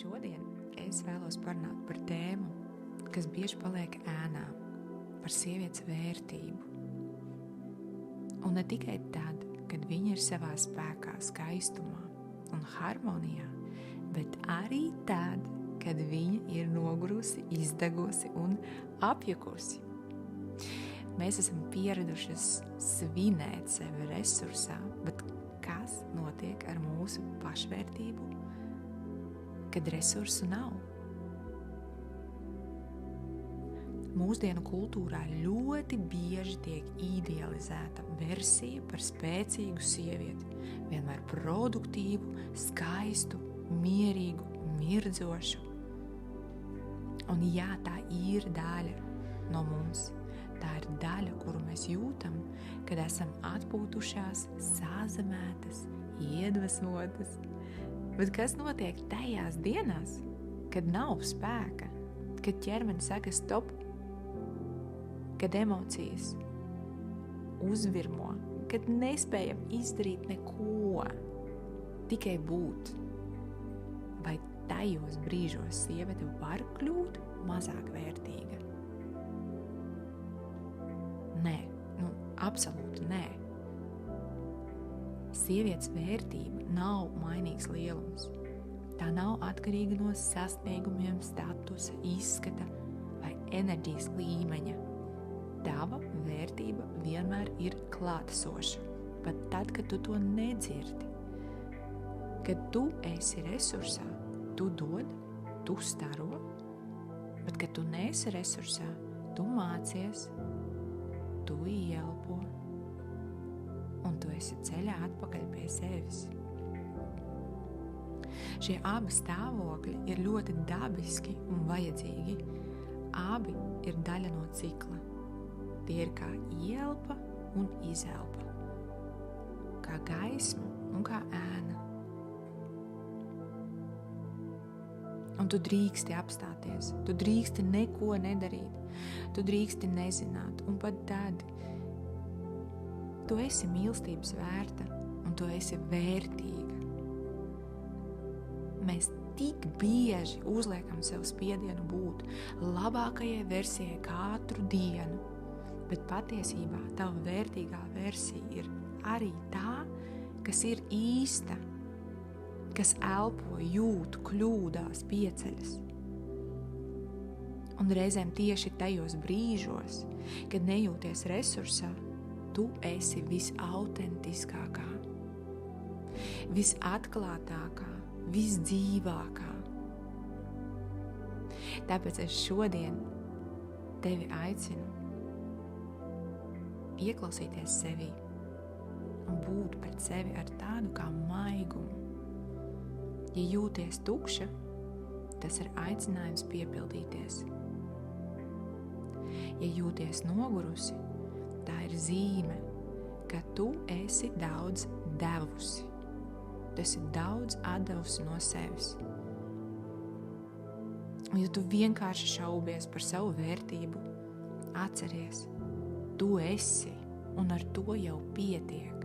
Šodien es vēlos parunāt par tēmu, kas bieži paliek ēnā, par sievietes vērtību. Un ne tikai tad, kad viņa ir savā spēkā, skaistumā un harmonijā, bet arī tad, kad viņa ir nogurusi, izdegusi un apjukusi. Mēs esam pieradušas svinēt sevi resursā, bet kas notiek ar mūsu pašvērtību, kad resursu nav? Mūsdienu kultūrā ļoti bieži tiek idealizēta versija par spēcīgu sievieti, vienmēr produktīvu, skaistu, mierīgu, mirdzošu. Un jā, tā ir daļa no mums. Tā ir daļa, kuru mēs jūtam, kad esam atpūtušās, sazemētas, iedvesmotas. Bet kas notiek tajās dienās, kad nav spēka, kad ķermenis saka stop, kad emocijas uzvirmo, kad nespējam izdarīt neko, tikai būt? Vai tajos brīžos sieviete var kļūt mazāk vērtīga? Nē, absolūti nē. Sievietes vērtība nav mainīgs lielums. Tā nav atkarīga no sasniegumiem, statusa, izskata vai enerģijas līmeņa. Tava vērtība vienmēr ir klātesoša, pat tad, kad tu to nedzirdi. Kad tu esi resursā, tu dod, tu staro, bet kad tu neesi resursā, tu mācies, tu ielpo, un tu esi ceļā atpakaļ pie sevis. Šie abi stāvokļi ir ļoti dabiski un vajadzīgi. Abi ir daļa no cikla. Tie ir kā ielpa un izelpa, kā gaisma un kā ēna. Un tu drīksti apstāties, tu drīksti neko nedarīt, tu drīksti nezināt, un pat tad tu esi mīlestības vērta un tu esi vērtīga. Mēs tik bieži uzliekam sev spiedienu būt labākajai versijai katru dienu, bet patiesībā tava vērtīgā versija ir arī tā, kas ir īsta, kas elpo, jūt, kļūdās, pieceļas. Un reizēm tieši tajos brīžos, kad nejūties resursā, tu esi visautentiskākā, visatklātākā, visdzīvākā. Tāpēc es šodien tevi aicinu ieklausīties sevī un būt pret sevi ar tādu kā maigumu. Ja jūties tukša, tas ir aicinājums piepildīties. Ja jūties nogurusi, tā ir zīme, ka tu esi daudz devusi. Tu esi daudz atdevusi no sevis. Un ja tu vienkārši šaubies par savu vērtību, atceries, tu esi, un ar to jau pietiek.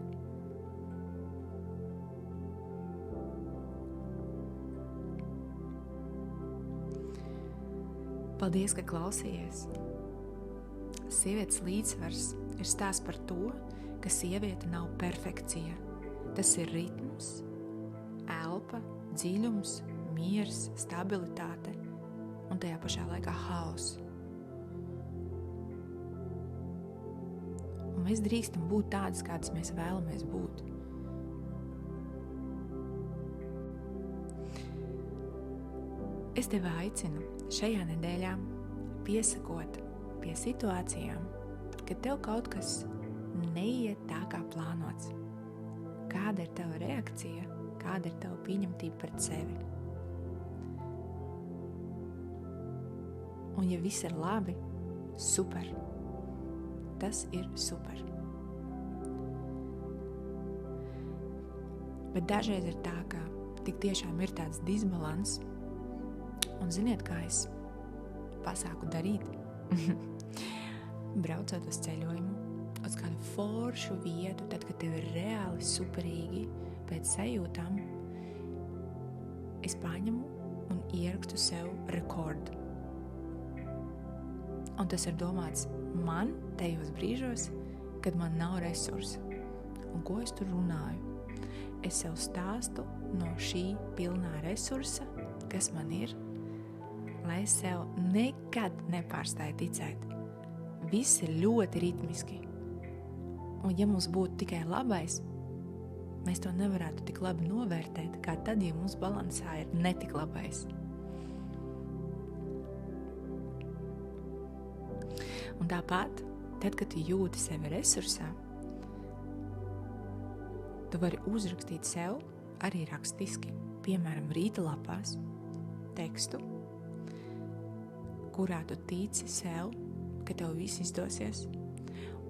Paldies, ka klausījies. Sievietes līdzsvars ir stāsts par to, ka sieviete nav perfekcija. Tas ir ritms, elpa, dziļums, miers, stabilitāte un tajā pašā laikā haoss. Un mēs drīkstam būt tādas, kādas mēs vēlamies būt. Es tevi aicinu šajā nedēļā piesakot pie situācijām, kad tev kaut kas neiet tā, kā plānots. Kāda ir tava reakcija, kāda ir tava pieņemtība pret sevi? Un ja viss ir labi, super. Tas ir super. Bet dažreiz ir tā, ka tik tiešām ir tāds disbalans. Un ziniet, kā es pasāku darīt? Braucot uz ceļojumu, uz kādu foršu vietu, tad, kad tev ir reāli superīgi pēc sajūtām, es paņemu un ierakstu sev rekordu. Un tas ir domāts man tajos brīžos, kad man nav resursi. Un ko es tur runāju? Es sev stāstu no šī pilnā resursa, kas man ir, lai es sev nekad nepārstāju ticēt. Viss ir ļoti ritmiski. Un ja mums būtu tikai labais, mēs to nevarētu tik labi novērtēt, kā tad, ja mums balansā ir netik labais. Un tāpat, tad, kad tu jūti sevi resursā, tu vari uzrakstīt sev arī rakstiski, piemēram, rīta lapās, tekstu, kurā tu tici sev, ka tev viss izdosies,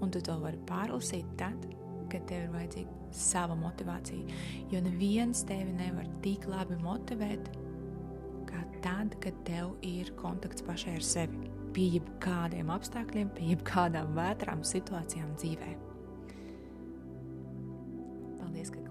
un tu to vari pārlasīt tad, kad tev ir vajadzīga sava motivācija, jo neviens tevi nevar tik labi motivēt, kā tad, kad tev ir kontakts pašai ar sevi, pie jebkādiem apstākļiem, pie jebkādām vētrām situācijām dzīvē. Paldies, ka